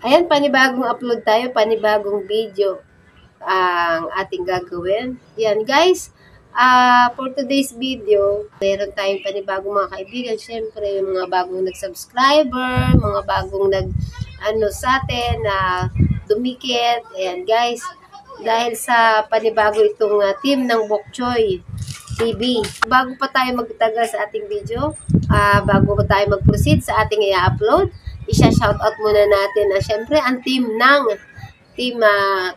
Ayan, panibagong upload tayo, panibagong video ang ating gagawin. Yan guys, for today's video, meron tayong panibagong mga kaibigan. Siyempre, yung mga bagong nag-subscriber, mga bagong sa atin na dumikit. Ayan guys, dahil sa panibago itong team ng Bok Choy TV. Bago pa tayo magtagal sa ating video, bago pa tayo mag-proceed sa ating i-upload, isa-shoutout muna natin na syempre ang team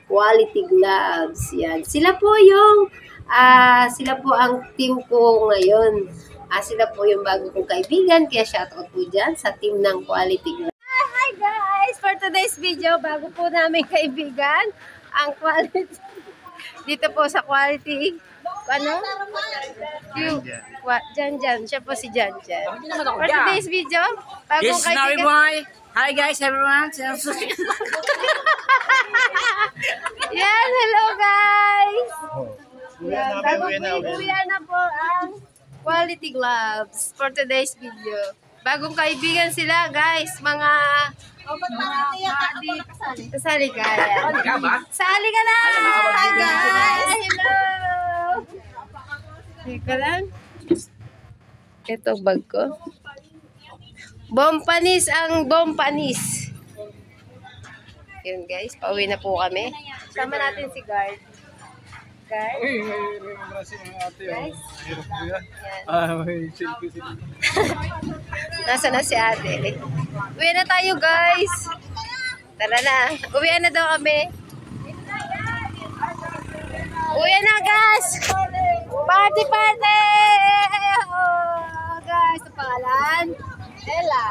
Quality Gloves. Yan. Sila po ang team ko ngayon. Sila po yung bago kong kaibigan, kaya shoutout po dyan sa team ng Quality Gloves. Hi guys! For today's video, bago po namin kaibigan, ang Quality, dito po sa Quality, Jan. Siya po si Jan. For today's video, bagong kaibigan. Boy. Hi guys, everyone. Yan, hello guys. Uwian na po ang Quality Gloves for today's video. Bagong kaibigan sila guys, mga kasali ka. Sali ka na! Hi guys! Hello! Teka lang. Ito bag ko. Bompanis ang Bompanis. Yun guys, pauwi na po kami. Sama natin si Guard. Guard? Guys? Nasa na si ate? Uwi na tayo guys. Tara na. Uwi na daw kami. Uwi na guys. Party! Oh, guys, sa pangalan? Ella.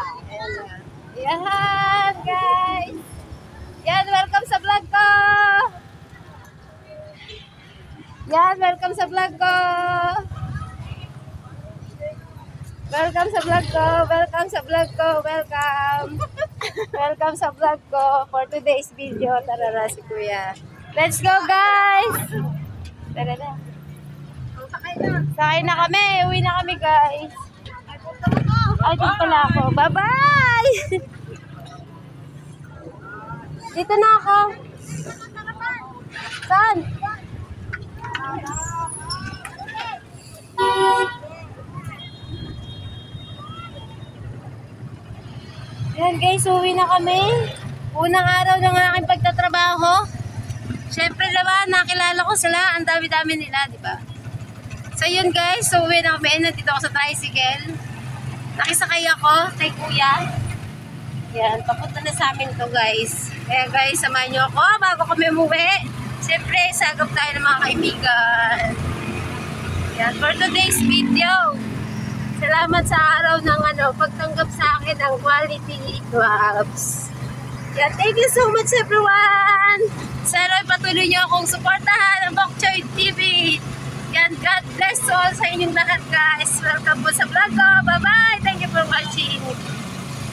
Yan guys. Yan, welcome sa vlog ko. Welcome. Welcome sa vlog ko for today's video. Tara na si Kuya. Let's go guys. Tara na. Sakay na kami. Uwi na kami guys. Ay, dito pala ako. Bye-bye! Dito na ako. Saan? Yan guys, uwi na kami. Unang araw ng aking pagtatrabaho. Siyempre naman, nakilala ko sila. Ang dami-dami nila, di ba? So yun guys, so uwi na kami. Nandito ako sa tricycle. Nakisakay ako kay Kuya. Yan, papunta na sa amin to guys. Kaya guys, samahan nyo ako bago kami umuwi. Siyempre, sagap tayo ng mga kaibigan. Yan, for today's video. Salamat sa araw ng pagtanggap sa akin ng Quality Gloves. Yan, thank you so much everyone. Sana patuloy nyo akong suportahan ng Bok Choy TV. Yan, God bless all sa inyong lahat guys. Welcome po sa vlog ko. Bye-bye. Thank you for watching.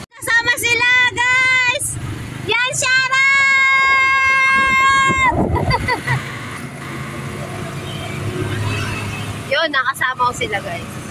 Kasama sila guys. Yan, shoutout! Yun, nakasama ko sila guys.